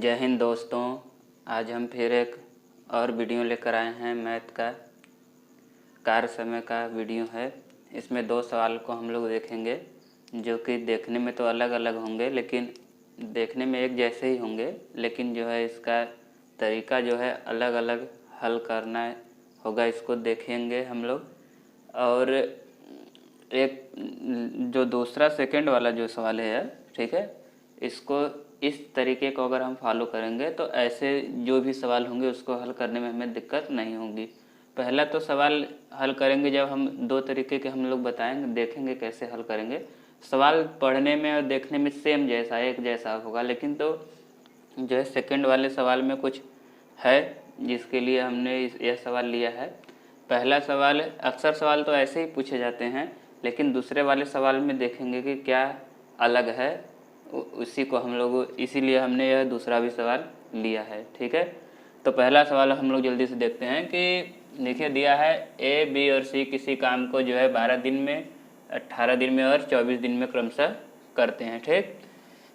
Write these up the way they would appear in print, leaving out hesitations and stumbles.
जय हिंद दोस्तों। आज हम फिर एक और वीडियो लेकर आए हैं। मैथ का कार्य समय का वीडियो है। इसमें दो सवाल को हम लोग देखेंगे जो कि देखने में तो अलग अलग होंगे, लेकिन देखने में एक जैसे ही होंगे, लेकिन जो है इसका तरीका जो है अलग अलग हल करना होगा। इसको देखेंगे हम लोग। और एक जो दूसरा सेकंड वाला जो सवाल है, ठीक है, इसको इस तरीके को अगर हम फॉलो करेंगे तो ऐसे जो भी सवाल होंगे उसको हल करने में हमें दिक्कत नहीं होगी। पहला तो सवाल हल करेंगे जब हम दो तरीके के हम लोग बताएंगे, देखेंगे कैसे हल करेंगे। सवाल पढ़ने में और देखने में सेम जैसा एक जैसा होगा, लेकिन तो जो है सेकंड वाले सवाल में कुछ है जिसके लिए हमने यह सवाल लिया है। पहला सवाल, अक्सर सवाल तो ऐसे ही पूछे जाते हैं, लेकिन दूसरे वाले सवाल में देखेंगे कि क्या अलग है, उसी को हम लोग, इसीलिए हमने यह दूसरा भी सवाल लिया है। ठीक है, तो पहला सवाल हम लोग जल्दी से देखते हैं कि देखिए दिया है ए, बी और सी किसी काम को जो है 12 दिन में, 18 दिन में और 24 दिन में क्रमशः करते हैं। ठीक,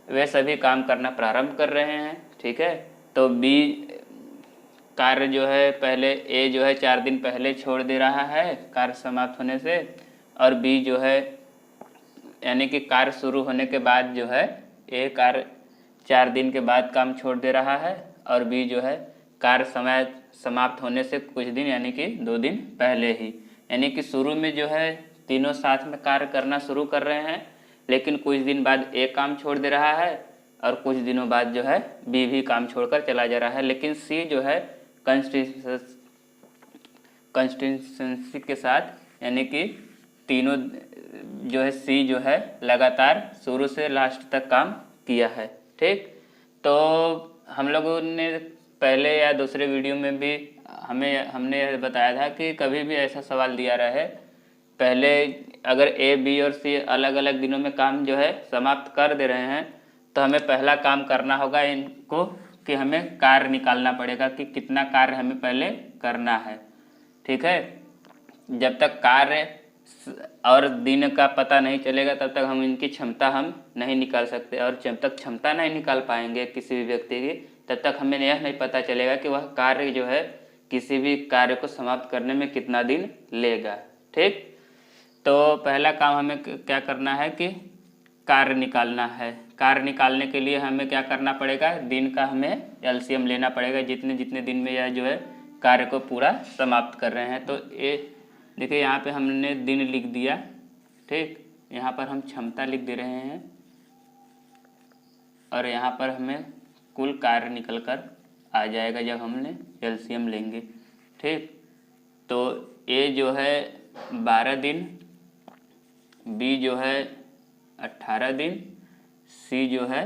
वे सभी काम करना प्रारंभ कर रहे हैं। ठीक है, तो बी कार्य जो है पहले ए जो है 4 दिन पहले छोड़ दे रहा है कार्य समाप्त होने से, और बी जो है यानी कि कार्य शुरू होने के बाद जो है ए कार्य 4 दिन के बाद काम छोड़ दे रहा है, और बी जो है कार्य समय समाप्त होने से कुछ दिन यानी कि 2 दिन पहले ही, यानी कि शुरू में जो है तीनों साथ में कार्य करना शुरू कर रहे हैं, लेकिन कुछ दिन बाद ए काम छोड़ दे रहा है और कुछ दिनों बाद जो है बी भी काम छोड़कर चला जा रहा है। लेकिन सी जो है कंसिस्टेंसी के साथ, यानी कि तीनों जो है सी जो है लगातार शुरू से लास्ट तक काम किया है। ठीक, तो हम लोगों ने पहले या दूसरे वीडियो में भी हमने यह बताया था कि कभी भी ऐसा सवाल दिया रहे, पहले अगर ए, बी और सी अलग अलग दिनों में काम जो है समाप्त कर दे रहे हैं, तो हमें पहला काम करना होगा इनको कि हमें कार्य निकालना पड़ेगा कि कितना कार्य हमें पहले करना है। ठीक है, जब तक कार्य और दिन का पता नहीं चलेगा तब तक हम इनकी क्षमता हम नहीं निकाल सकते, और जब तक क्षमता नहीं निकाल पाएंगे किसी भी व्यक्ति की, तब तक हमें यह नहीं पता चलेगा कि वह कार्य जो है किसी भी कार्य को समाप्त करने में कितना दिन लेगा। ठीक, तो पहला काम हमें क्या करना है कि कार्य निकालना है। कार्य निकालने के लिए हमें क्या करना पड़ेगा, दिन का हमें एलसीएम लेना पड़ेगा, जितने जितने दिन में यह जो है कार्य को पूरा समाप्त कर रहे हैं। तो ये देखिए यहाँ पे हमने दिन लिख दिया। ठीक, यहाँ पर हम क्षमता लिख दे रहे हैं, और यहाँ पर हमें कुल कार्य निकल कर आ जाएगा जब हमने एलसीएम लेंगे। ठीक, तो ए जो है 12 दिन, बी जो है 18 दिन, सी जो है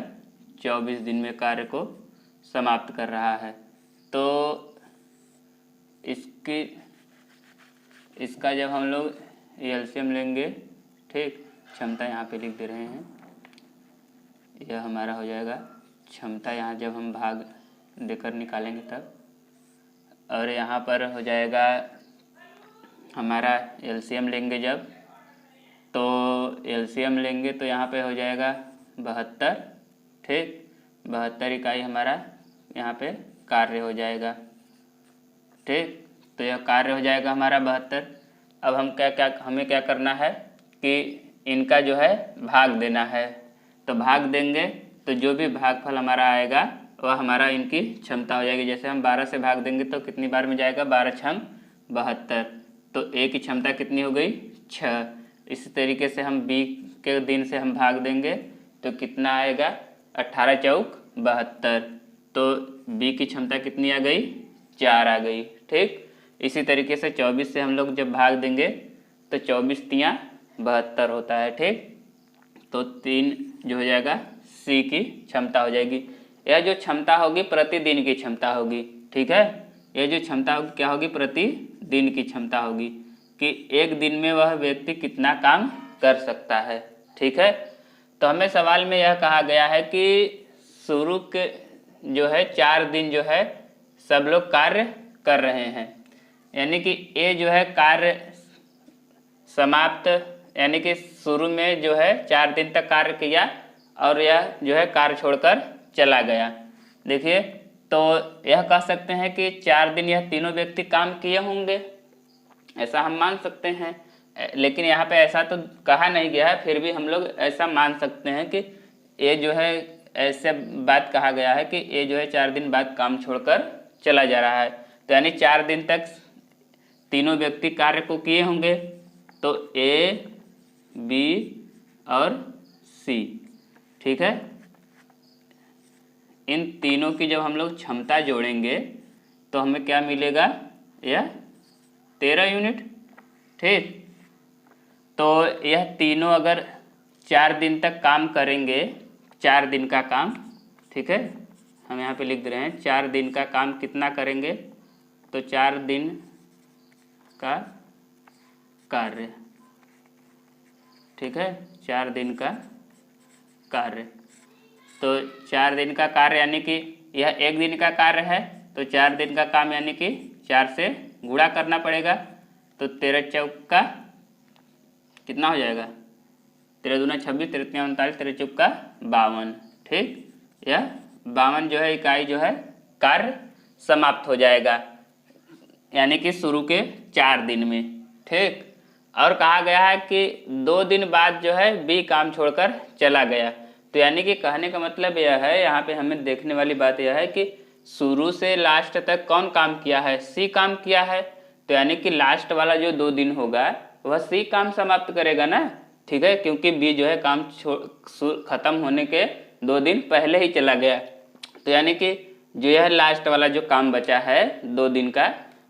24 दिन में कार्य को समाप्त कर रहा है। तो इसका जब हम लोग एलसीएम लेंगे, ठीक, क्षमता यहाँ पे लिख दे रहे हैं, यह हमारा हो जाएगा क्षमता। यहाँ जब हम भाग देकर निकालेंगे तब, और यहाँ पर हो जाएगा हमारा एलसीएम लेंगे जब, तो एलसीएम लेंगे तो यहाँ पे हो जाएगा 72। ठीक, 72 इकाई हमारा यहाँ पे कार्य हो जाएगा। ठीक, तो यह कार्य हो जाएगा हमारा 72। अब हम हमें क्या करना है कि इनका जो है भाग देना है। तो भाग देंगे तो जो भी भागफल हमारा आएगा वह हमारा इनकी क्षमता हो जाएगी। जैसे हम 12 से भाग देंगे तो कितनी बार में जाएगा, 12 छंग 72, तो ए की क्षमता कितनी हो गई, 6। इसी तरीके से हम बी के दिन से हम भाग देंगे तो कितना आएगा, 18 चौक 72, तो बी की क्षमता कितनी आ गई, 4 आ गई। ठीक, इसी तरीके से 24 से हम लोग जब भाग देंगे तो 24 तियाँ 72 होता है। ठीक, तो 3 जो हो जाएगा सी की क्षमता हो जाएगी। यह जो क्षमता होगी प्रतिदिन की क्षमता होगी। ठीक है, यह जो क्षमता होगी क्या होगी, प्रतिदिन की क्षमता होगी कि एक दिन में वह व्यक्ति कितना काम कर सकता है। ठीक है, तो हमें सवाल में यह कहा गया है कि शुरू के जो है 4 दिन जो है सब लोग कार्य कर रहे हैं, यानी कि ए जो है कार्य समाप्त, यानी कि शुरू में जो है 4 दिन तक कार्य किया और यह जो है कार्य छोड़कर चला गया। देखिए, तो यह कह सकते हैं कि 4 दिन यह तीनों व्यक्ति काम किए होंगे, ऐसा हम मान सकते हैं। लेकिन यहाँ पे ऐसा तो कहा नहीं गया है, फिर भी हम लोग ऐसा मान सकते हैं कि ये जो है ऐसे बात कहा गया है कि ये जो है 4 दिन बाद काम छोड़कर चला जा रहा है। तो यानी 4 दिन तक तीनों व्यक्ति कार्य को किए होंगे। तो ए, बी और सी, ठीक है, इन तीनों की जब हम लोग क्षमता जोड़ेंगे तो हमें क्या मिलेगा, यह 13 यूनिट। ठीक, तो यह तीनों अगर 4 दिन तक काम करेंगे, 4 दिन का काम, ठीक है, हम यहाँ पे लिख दे रहे हैं 4 दिन का काम कितना करेंगे, तो 4 दिन का कार्य, ठीक है, 4 दिन का कार्य। तो 4 दिन का कार्य यानी कि यह 1 दिन का कार्य है, तो 4 दिन का काम यानी कि 4 से गुणा करना पड़ेगा। तो 13 चौका कितना हो जाएगा, 13 दूना 26, 13 तीन 39, 13 चौका 52। ठीक, यह 52 जो है इकाई जो है कार्य समाप्त हो जाएगा, यानी कि शुरू के 4 दिन में। ठीक, और कहा गया है कि 2 दिन बाद जो है बी काम छोड़कर चला गया। तो यानी कि कहने का मतलब यह है, यहाँ पे हमें देखने वाली बात यह है कि शुरू से लास्ट तक कौन काम किया है, सी काम किया है। तो यानी कि लास्ट वाला जो 2 दिन होगा वह सी काम समाप्त करेगा ना, ठीक है, क्योंकि बी जो है काम खत्म होने के 2 दिन पहले ही चला गया। तो यानी कि जो यह लास्ट वाला जो काम बचा है 2 दिन का,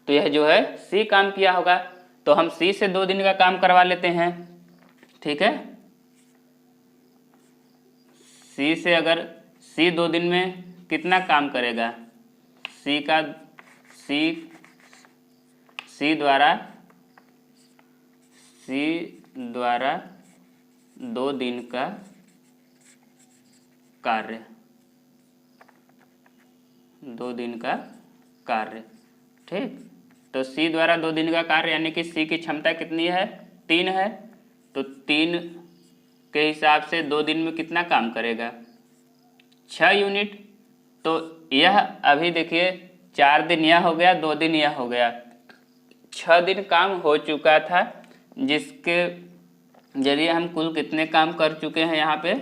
तो यह जो है सी काम किया होगा। तो हम सी से 2 दिन का काम करवा लेते हैं। ठीक है, सी से अगर सी 2 दिन में कितना काम करेगा, सी द्वारा 2 दिन का कार्य, 2 दिन का कार्य। ठीक, तो सी द्वारा 2 दिन का कार्य यानी कि सी की क्षमता कितनी है, 3 है। तो 3 के हिसाब से 2 दिन में कितना काम करेगा, 6 यूनिट। तो यह अभी देखिए 4 दिन यह हो गया, 2 दिन यह हो गया, 6 दिन काम हो चुका था, जिसके जरिए हम कुल कितने काम कर चुके हैं यहाँ पे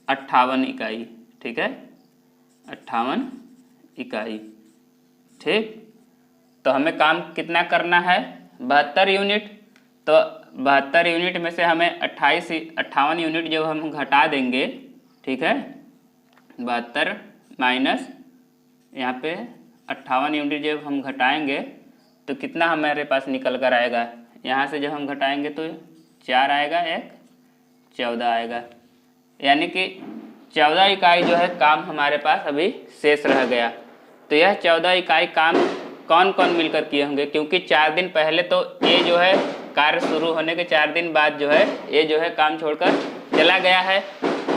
58 इकाई। ठीक है, 58 इकाई। ठीक, तो हमें काम कितना करना है, 72 यूनिट। तो 72 यूनिट में से हमें 58 यूनिट जब हम घटा देंगे, ठीक है, 72 माइनस यहाँ पे 58 यूनिट जब हम घटाएंगे तो कितना हमारे पास निकल कर आएगा, यहाँ से जब हम घटाएंगे तो 4 आएगा, 1 14 आएगा, यानी कि 14 इकाई जो है काम हमारे पास अभी शेष रह गया। तो यह 14 इकाई काम कौन कौन मिलकर किए होंगे, क्योंकि 4 दिन पहले तो ये जो है कार्य शुरू होने के 4 दिन बाद जो है ये जो है काम छोड़कर चला गया है,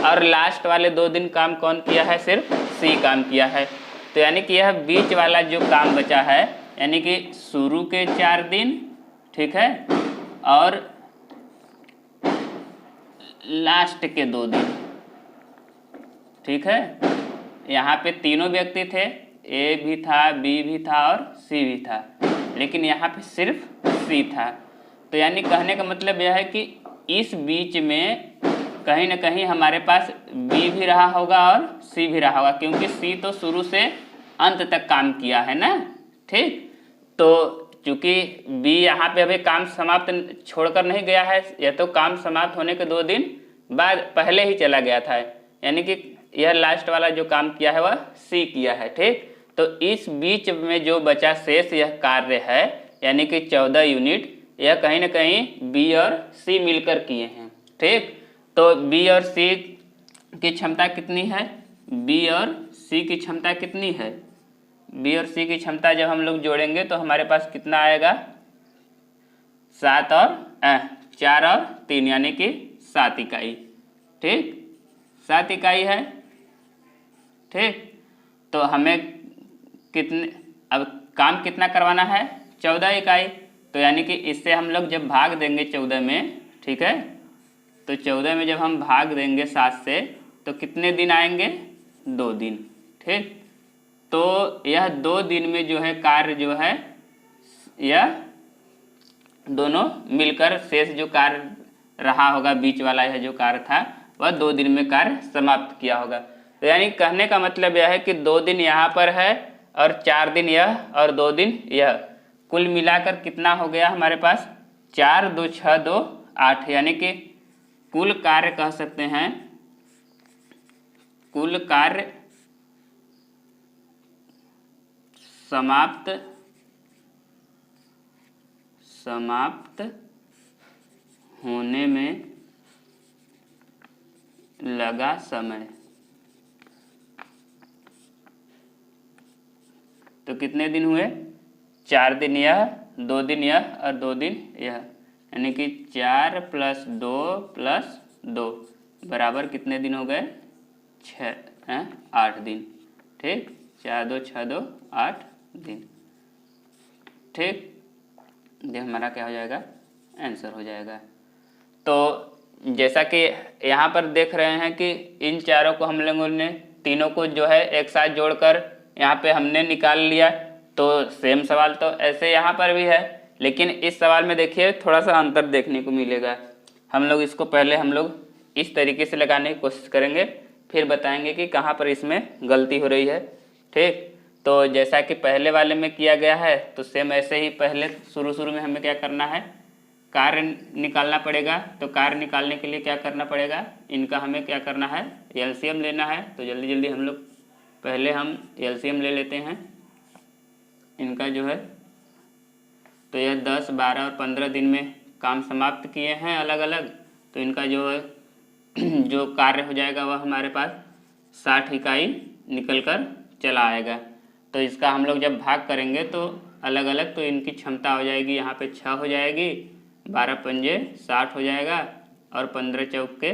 और लास्ट वाले 2 दिन काम कौन किया है, सिर्फ सी काम किया है। तो यानी कि यह बीच वाला जो काम बचा है, यानी कि शुरू के 4 दिन, ठीक है, और लास्ट के 2 दिन। ठीक है, यहाँ पे तीनों व्यक्ति थे, ए भी था, बी भी था और सी भी था, लेकिन यहाँ पे सिर्फ सी था। तो यानी कहने का मतलब यह है कि इस बीच में कहीं ना कहीं हमारे पास बी भी रहा होगा और सी भी रहा होगा, क्योंकि सी तो शुरू से अंत तक काम किया है ना। ठीक, तो चूंकि बी यहाँ पे अभी काम समाप्त छोड़कर नहीं गया है, यह तो काम समाप्त होने के 2 दिन बाद पहले ही चला गया था, यानी कि यह लास्ट वाला जो काम किया है वह सी किया है। ठीक, तो इस बीच में जो बचा शेष यह कार्य है, यानी कि 14 यूनिट, यह कहीं ना कहीं बी और सी मिलकर किए हैं। ठीक, तो बी और सी की क्षमता कितनी है, बी और सी की क्षमता कितनी है, बी और सी की क्षमता जब हम लोग जोड़ेंगे तो हमारे पास कितना आएगा, 4 और 3 यानी कि 7 इकाई। ठीक, 7 इकाई है। ठीक, तो हमें कितने अब काम कितना करवाना है, 14 इकाई। तो यानी कि इससे हम लोग जब भाग देंगे 14 में, ठीक है, तो 14 में जब हम भाग देंगे 7 से तो कितने दिन आएंगे, 2 दिन। ठीक, तो यह 2 दिन में जो है कार्य जो है यह दोनों मिलकर शेष जो कार्य रहा होगा, बीच वाला यह जो कार्य था वह 2 दिन में कार्य समाप्त किया होगा। तो यानी कहने का मतलब यह है कि 2 दिन यहाँ पर है और 4 दिन यह और 2 दिन यह, कुल मिलाकर कितना हो गया हमारे पास 4 2 6 2 8, यानी कि कुल कार्य कह सकते हैं, कुल कार्य समाप्त होने में लगा समय। तो कितने दिन हुए, 4 दिन यह, 2 दिन यह और 2 दिन यह, यानी कि 4 + 2 + 2 बराबर कितने दिन हो गए 8 दिन। ठीक, 4 2 6 2 8 दिन। ठीक, ये हमारा क्या हो जाएगा, आंसर हो जाएगा। तो जैसा कि यहाँ पर देख रहे हैं कि इन चारों को हम लोगों ने तीनों को जो है एक साथ जोड़कर यहाँ पे हमने निकाल लिया। तो सेम सवाल तो ऐसे यहाँ पर भी है, लेकिन इस सवाल में देखिए थोड़ा सा अंतर देखने को मिलेगा। हम लोग इसको पहले हम लोग इस तरीके से लगाने की कोशिश करेंगे, फिर बताएंगे कि कहाँ पर इसमें गलती हो रही है। ठीक, तो जैसा कि पहले वाले में किया गया है तो सेम ऐसे ही पहले शुरू में हमें क्या करना है, कार्य निकालना पड़ेगा। तो कार्य निकालने के लिए क्या करना पड़ेगा, इनका हमें क्या करना है, एलसीएम लेना है। तो जल्दी हम लोग पहले हम एलसीएम ले लेते हैं इनका जो है। तो यह 10 12 और 15 दिन में काम समाप्त किए हैं अलग अलग। तो इनका जो है जो कार्य हो जाएगा वह हमारे पास 60 इकाई निकल कर चला आएगा। तो इसका हम लोग जब भाग करेंगे तो अलग अलग, तो इनकी क्षमता हो जाएगी यहाँ पे 6 हो जाएगी, 12 पंजे 60 हो जाएगा और 15 चौके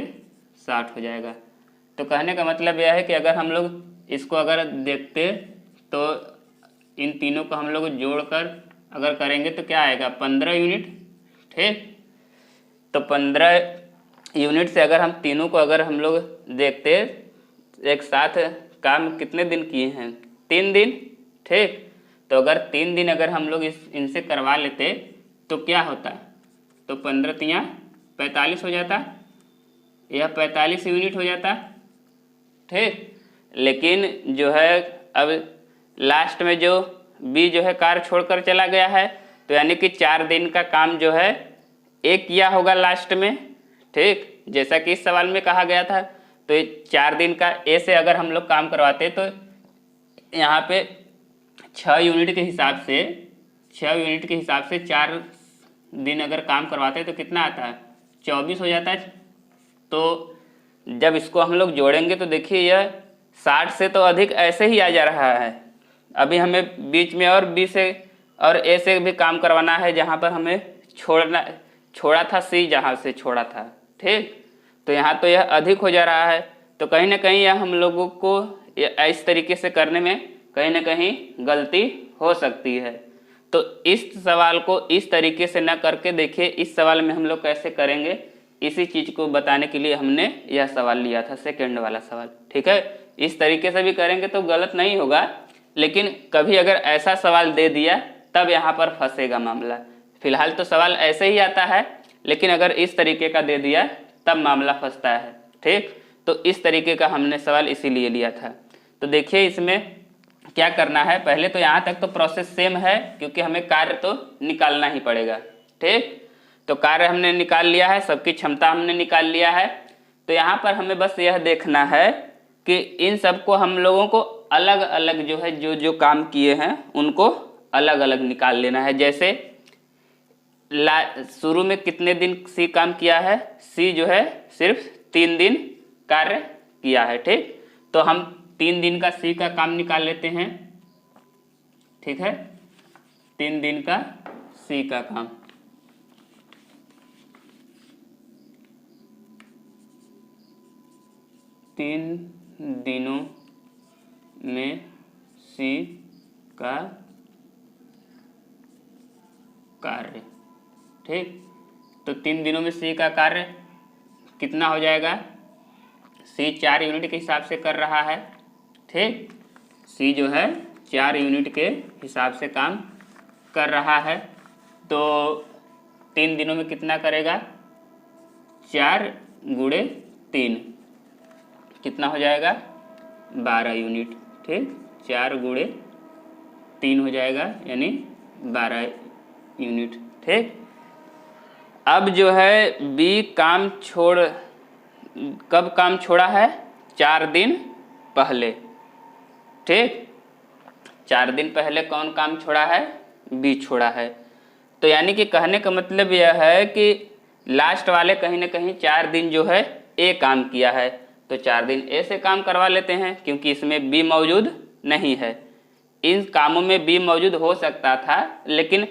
60 हो जाएगा। तो कहने का मतलब यह है कि अगर हम लोग इसको अगर देखते तो इन तीनों को हम लोग जोड़कर अगर करेंगे तो क्या आएगा, 15 यूनिट। ठीक, तो 15 यूनिट से अगर हम तीनों को अगर हम लोग देखते एक साथ काम कितने दिन किए हैं, 3 दिन। ठीक, तो अगर 3 दिन अगर हम लोग इनसे करवा लेते तो क्या होता, तो 15 तियाँ 45 हो जाता, यह 45 यूनिट हो जाता। ठीक, लेकिन जो है अब लास्ट में जो बी जो है कार्य छोड़कर चला गया है, तो यानी कि 4 दिन का काम जो है एक किया होगा लास्ट में। ठीक, जैसा कि इस सवाल में कहा गया था। तो ये 4 दिन का ए से अगर हम लोग काम करवाते तो यहाँ पे 6 यूनिट के हिसाब से 4 दिन अगर काम करवाते तो कितना आता है, 24 हो जाता है। तो जब इसको हम लोग जोड़ेंगे तो देखिए यह 60 से तो अधिक ऐसे ही आ जा रहा है। अभी हमें बीच में और बी से और ए से भी काम करवाना है, जहाँ पर हमें छोड़ा था सी, जहाँ से छोड़ा था। ठीक, तो यहाँ तो यह अधिक हो जा रहा है। तो कहीं ना कहीं यह हम लोगों को इस तरीके से करने में कहीं ना कहीं गलती हो सकती है। तो इस सवाल को इस तरीके से न करके देखिए इस सवाल में हम लोग कैसे करेंगे, इसी चीज़ को बताने के लिए हमने यह सवाल लिया था, सेकंड वाला सवाल। ठीक है, इस तरीके से भी करेंगे तो गलत नहीं होगा, लेकिन कभी अगर ऐसा सवाल दे दिया तब यहाँ पर फंसेगा मामला। फिलहाल तो सवाल ऐसे ही आता है, लेकिन अगर इस तरीके का दे दिया तब मामला फंसता है। ठीक, तो इस तरीके का हमने सवाल इसीलिए लिया था। तो देखिए इसमें क्या करना है, पहले तो यहाँ तक तो प्रोसेस सेम है, क्योंकि हमें कार्य तो निकालना ही पड़ेगा। ठीक, तो कार्य हमने निकाल लिया है, सबकी क्षमता हमने निकाल लिया है। तो यहाँ पर हमें बस यह देखना है कि इन सबको हम लोगों को अलग अलग जो है जो काम किए हैं उनको अलग अलग निकाल लेना है। जैसे शुरू में कितने दिन सी काम किया है, सी जो है सिर्फ 3 दिन कार्य किया है। ठीक, तो हम 3 दिन का सी का काम निकाल लेते हैं। ठीक है, 3 दिन का सी का काम, तीन दिनों में सी का कार्य। ठीक, तो 3 दिनों में सी का कार्य कितना हो जाएगा, सी 4 यूनिट के हिसाब से कर रहा है। ठीक, सी जो है 4 यूनिट के हिसाब से काम कर रहा है। तो 3 दिनों में कितना करेगा, 4 गुणे 3 कितना हो जाएगा, 12 यूनिट। ठीक, 4 गुणे 3 हो जाएगा यानी 12 यूनिट। ठीक, अब जो है बी कब काम छोड़ा है, 4 दिन पहले। ठीक, 4 दिन पहले कौन काम छोड़ा है, बी छोड़ा है। तो यानी कि कहने का मतलब यह है कि लास्ट वाले कहीं ना कहीं 4 दिन जो है ए काम किया है, तो 4 दिन ए से काम करवा लेते हैं क्योंकि इसमें बी मौजूद नहीं है। इन कामों में बी मौजूद हो सकता था, लेकिन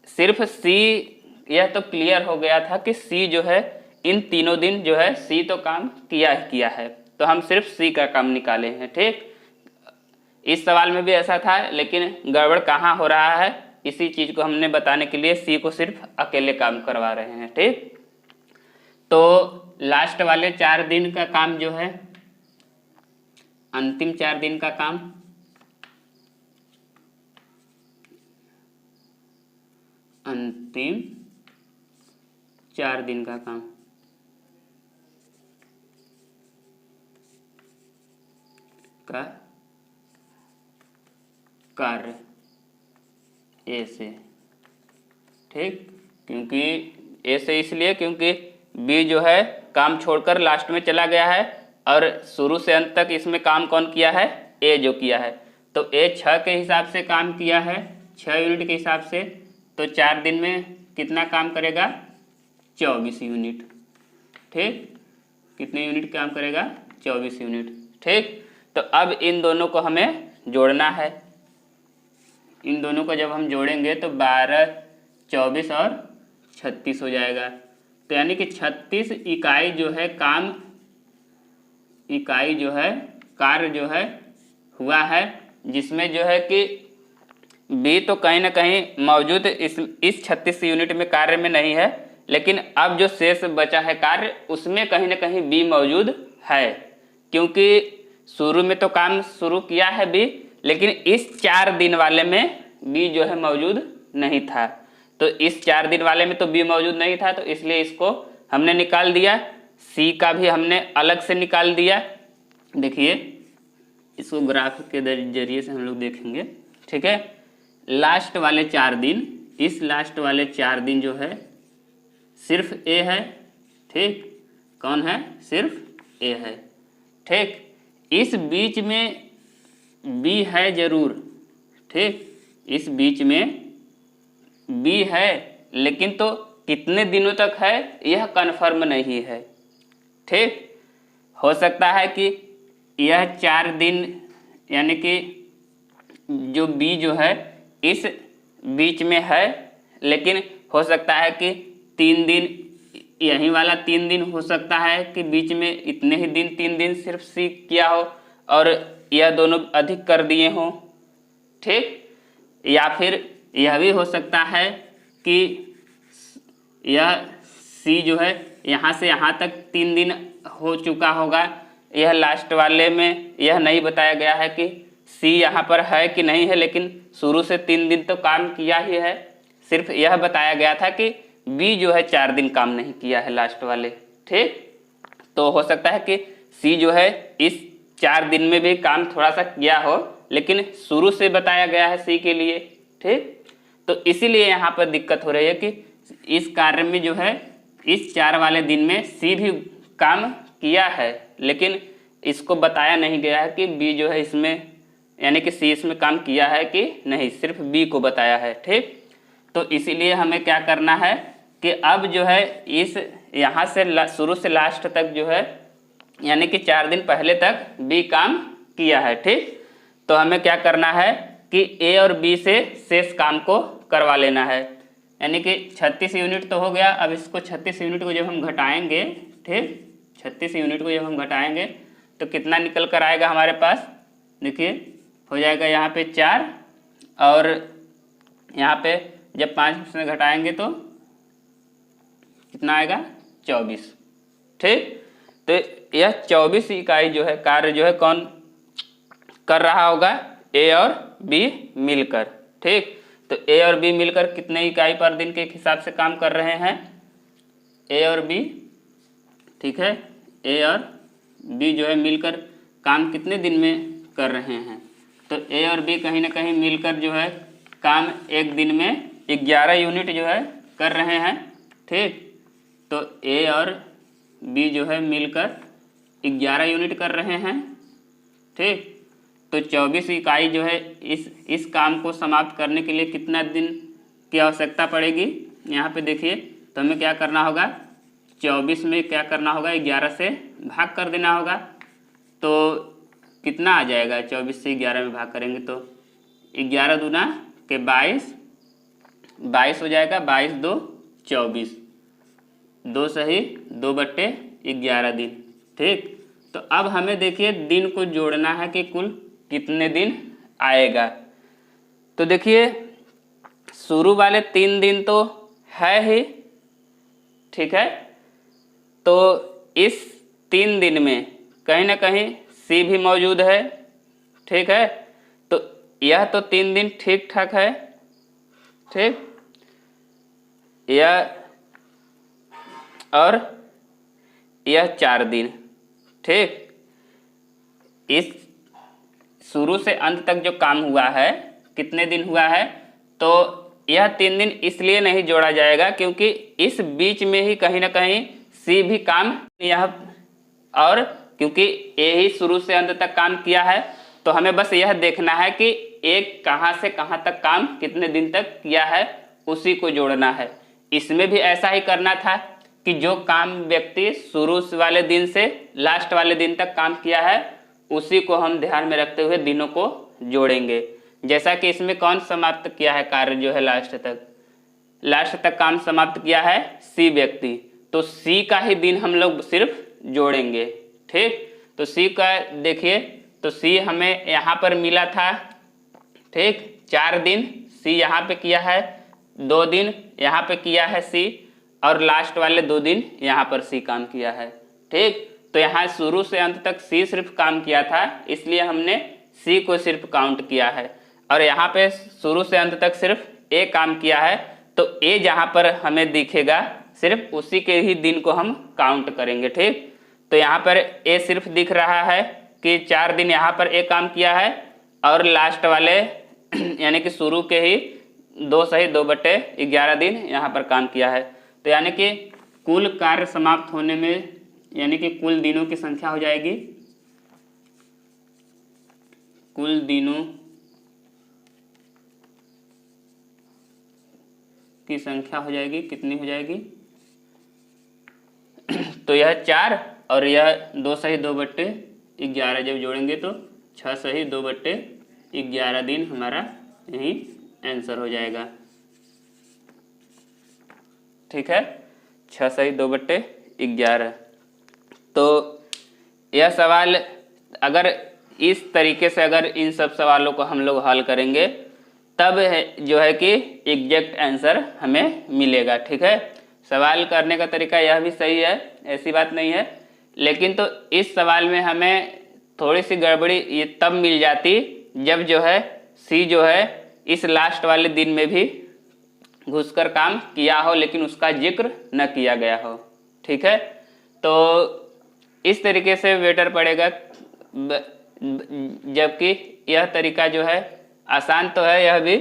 सिर्फ सी, यह तो क्लियर हो गया था कि सी जो है इन तीनों दिन जो है सी तो काम किया है, तो हम सिर्फ सी का काम निकाले हैं। ठीक, इस सवाल में भी ऐसा था, लेकिन गड़बड़ कहाँ हो रहा है, इसी चीज को हमने बताने के लिए सी को सिर्फ अकेले काम करवा रहे हैं। ठीक, तो लास्ट वाले 4 दिन का काम जो है, अंतिम 4 दिन का काम, अंतिम 4 दिन का काम का कार्य ए से। ठीक, क्योंकि ए से इसलिए क्योंकि बी जो है काम छोड़कर लास्ट में चला गया है और शुरू से अंत तक इसमें काम कौन किया है, ए जो किया है। तो ए 6 के हिसाब से काम किया है, 6 यूनिट के हिसाब से, तो 4 दिन में कितना काम करेगा, 24 यूनिट। ठीक, कितने यूनिट काम करेगा, 24 यूनिट। ठीक, तो अब इन दोनों को हमें जोड़ना है। इन दोनों को जब हम जोड़ेंगे तो 12, 24 और 36 हो जाएगा। तो यानी कि 36 इकाई जो है कार्य जो है हुआ है, जिसमें जो है कि बी तो कहीं ना कहीं मौजूद इस 36 यूनिट में कार्य में नहीं है, लेकिन अब जो शेष बचा है कार्य उसमें कहीं ना कहीं बी मौजूद है, क्योंकि शुरू में तो काम शुरू किया है बी, लेकिन इस 4 दिन वाले में बी जो है मौजूद नहीं था। तो इस 4 दिन वाले में तो बी मौजूद नहीं था, तो इसलिए इसको हमने निकाल दिया। सी का भी हमने अलग से निकाल दिया। देखिए, इसको ग्राफ के जरिए से हम लोग देखेंगे। ठीक है, लास्ट वाले 4 दिन, इस लास्ट वाले 4 दिन जो है सिर्फ ए है। ठीक, कौन है, सिर्फ ए है। ठीक, इस बीच में बी है जरूर। ठीक, इस बीच में बी है, लेकिन तो कितने दिनों तक है यह कन्फर्म नहीं है। ठीक, हो सकता है कि यह 4 दिन, यानी कि जो बी जो है इस बीच में है, लेकिन हो सकता है कि 3 दिन, यही वाला 3 दिन हो सकता है कि बीच में इतने ही दिन 3 दिन सिर्फ सी किया हो और यह दोनों अधिक कर दिए हों। ठीक, या फिर यह भी हो सकता है कि यह सी जो है यहाँ से यहाँ तक 3 दिन हो चुका होगा। यह लास्ट वाले में यह नहीं बताया गया है कि सी यहाँ पर है कि नहीं है, लेकिन शुरू से 3 दिन तो काम किया ही है। सिर्फ यह बताया गया था कि बी जो है 4 दिन काम नहीं किया है लास्ट वाले। ठीक, तो हो सकता है कि सी जो है इस 4 दिन में भी काम थोड़ा सा किया हो, लेकिन शुरू से बताया गया है सी के लिए। ठीक, तो इसीलिए यहाँ पर दिक्कत हो रही है कि इस कार्य में जो है इस 4 वाले दिन में सी भी काम किया है, लेकिन इसको बताया नहीं गया है कि बी जो है इसमें, यानी कि सी इसमें काम किया है कि नहीं, सिर्फ बी को बताया है। ठीक, तो इसीलिए हमें क्या करना है कि अब जो है इस यहाँ से शुरू से लास्ट तक जो है, यानी कि 4 दिन पहले तक बी काम किया है। ठीक, तो हमें क्या करना है कि ए और बी से शेष काम को करवा लेना है। यानी कि 36 यूनिट तो हो गया। अब इसको 36 यूनिट को जब हम घटाएंगे, ठीक, 36 यूनिट को जब हम घटाएंगे तो कितना निकल कर आएगा हमारे पास, देखिए हो जाएगा यहाँ पे 4 और यहाँ पे जब 5 से घटाएंगे तो कितना आएगा, 24। ठीक, तो यह 24 इकाई जो है कार्य जो है कौन कर रहा होगा, ए और बी मिलकर। ठीक, तो ए और बी मिलकर कितने इकाई पर दिन के हिसाब से काम कर रहे हैं, ए और बी। ठीक है, ए और बी जो है मिलकर काम कितने दिन में कर रहे हैं, तो ए और बी कहीं ना कहीं मिलकर जो है काम एक दिन में 11 यूनिट जो है कर रहे हैं। ठीक, तो ए और बी जो है मिलकर 11 यूनिट कर रहे हैं। ठीक, तो 24 इकाई जो है इस काम को समाप्त करने के लिए कितना दिन की आवश्यकता पड़ेगी। यहाँ पे देखिए, तो हमें क्या करना होगा, 24 में क्या करना होगा, 11 से भाग कर देना होगा। तो कितना आ जाएगा, 24 से 11 में भाग करेंगे तो 11 दूना के 22 हो जाएगा, 22 2 24, 2 सही 2/11 दिन। ठीक, तो अब हमें देखिए दिन को जोड़ना है कि कुल कितने दिन आएगा। तो देखिए शुरू वाले 3 दिन तो है ही। ठीक है, तो इस 3 दिन में कहीं ना कहीं सी भी मौजूद है। ठीक है, तो यह तो 3 दिन ठीक ठाक है। ठीक, यह और यह 4 दिन। ठीक, इस शुरू से अंत तक जो काम हुआ है कितने दिन हुआ है, तो यह 3 दिन इसलिए नहीं जोड़ा जाएगा क्योंकि इस बीच में ही कहीं ना कहीं सी भी काम यह, और क्योंकि ए ही शुरू से अंत तक काम किया है तो हमें बस यह देखना है कि एक कहाँ से कहाँ तक काम कितने दिन तक किया है उसी को जोड़ना है। इसमें भी ऐसा ही करना था कि जो काम व्यक्ति शुरू वाले दिन से लास्ट वाले दिन तक काम किया है उसी को हम ध्यान में रखते हुए दिनों को जोड़ेंगे। जैसा कि इसमें कौन समाप्त किया है कार्य जो है लास्ट तक काम समाप्त किया है सी व्यक्ति, तो सी का ही दिन हम लोग सिर्फ जोड़ेंगे। ठीक, तो सी का देखिए, तो सी हमें यहाँ पर मिला था। ठीक, 4 दिन सी यहाँ पे किया है, 2 दिन यहाँ पे किया है सी, और लास्ट वाले 2 दिन यहाँ पर सी काम किया है। ठीक, तो यहाँ शुरू से अंत तक सी सिर्फ काम किया था इसलिए हमने सी को सिर्फ काउंट किया है, और यहाँ पे शुरू से अंत तक सिर्फ ए काम किया है तो ए जहाँ पर हमें दिखेगा सिर्फ उसी के ही दिन को हम काउंट करेंगे। ठीक, तो यहाँ पर ए सिर्फ दिख रहा है कि 4 दिन यहाँ पर ए काम किया है और लास्ट वाले यानी कि शुरू के ही 2 सही 2/11 दिन यहाँ पर काम किया है। तो यानी कि कुल कार्य समाप्त होने में यानी कि कुल दिनों की संख्या हो जाएगी, कुल दिनों की संख्या हो जाएगी, कितनी हो जाएगी, तो यह 4 और यह 2 सही 2/11 जब जोड़ेंगे तो 6 सही 2/11 दिन हमारा यही आंसर हो जाएगा। ठीक है, 6 सही 2/11। तो यह सवाल अगर इस तरीके से अगर इन सब सवालों को हम लोग हल करेंगे तब जो है कि एग्जैक्ट आंसर हमें मिलेगा। ठीक है, सवाल करने का तरीका यह भी सही है, ऐसी बात नहीं है, लेकिन तो इस सवाल में हमें थोड़ी सी गड़बड़ी ये तब मिल जाती जब जो है सी जो है इस लास्ट वाले दिन में भी घुसकर काम किया हो लेकिन उसका जिक्र न किया गया हो। ठीक है, तो इस तरीके से बेटर पड़ेगा, जबकि यह तरीका जो है आसान तो है, यह भी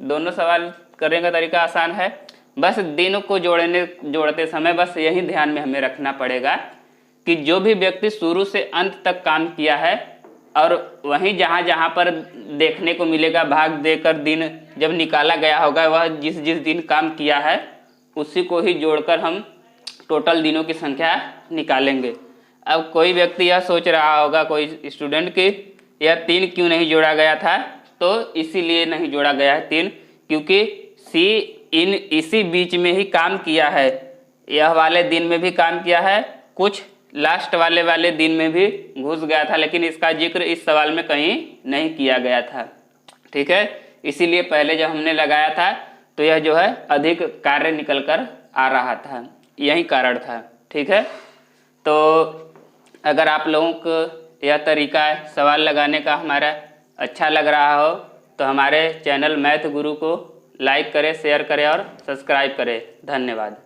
दोनों सवाल करने का तरीका आसान है, बस दिन को जोड़ते समय बस यही ध्यान में हमें रखना पड़ेगा कि जो भी व्यक्ति शुरू से अंत तक काम किया है और वहीं जहाँ जहाँ पर देखने को मिलेगा भाग देकर दिन जब निकाला गया होगा वह जिस जिस दिन काम किया है उसी को ही जोड़कर हम टोटल दिनों की संख्या निकालेंगे। अब कोई व्यक्ति यह सोच रहा होगा, कोई स्टूडेंट, कि यह 3 क्यों नहीं जोड़ा गया था, तो इसीलिए नहीं जोड़ा गया है 3 क्योंकि सी इसी बीच में ही काम किया है, यह वाले दिन में भी काम किया है, कुछ लास्ट वाले दिन में भी घुस गया था, लेकिन इसका जिक्र इस सवाल में कहीं नहीं किया गया था। ठीक है, इसीलिए पहले जब हमने लगाया था तो यह जो है अधिक कार्य निकल कर आ रहा था, यही कारण था। ठीक है, तो अगर आप लोगों को यह तरीका है सवाल लगाने का हमारा अच्छा लग रहा हो तो हमारे चैनल मैथ गुरु को लाइक करें, शेयर करें और सब्सक्राइब करें। धन्यवाद।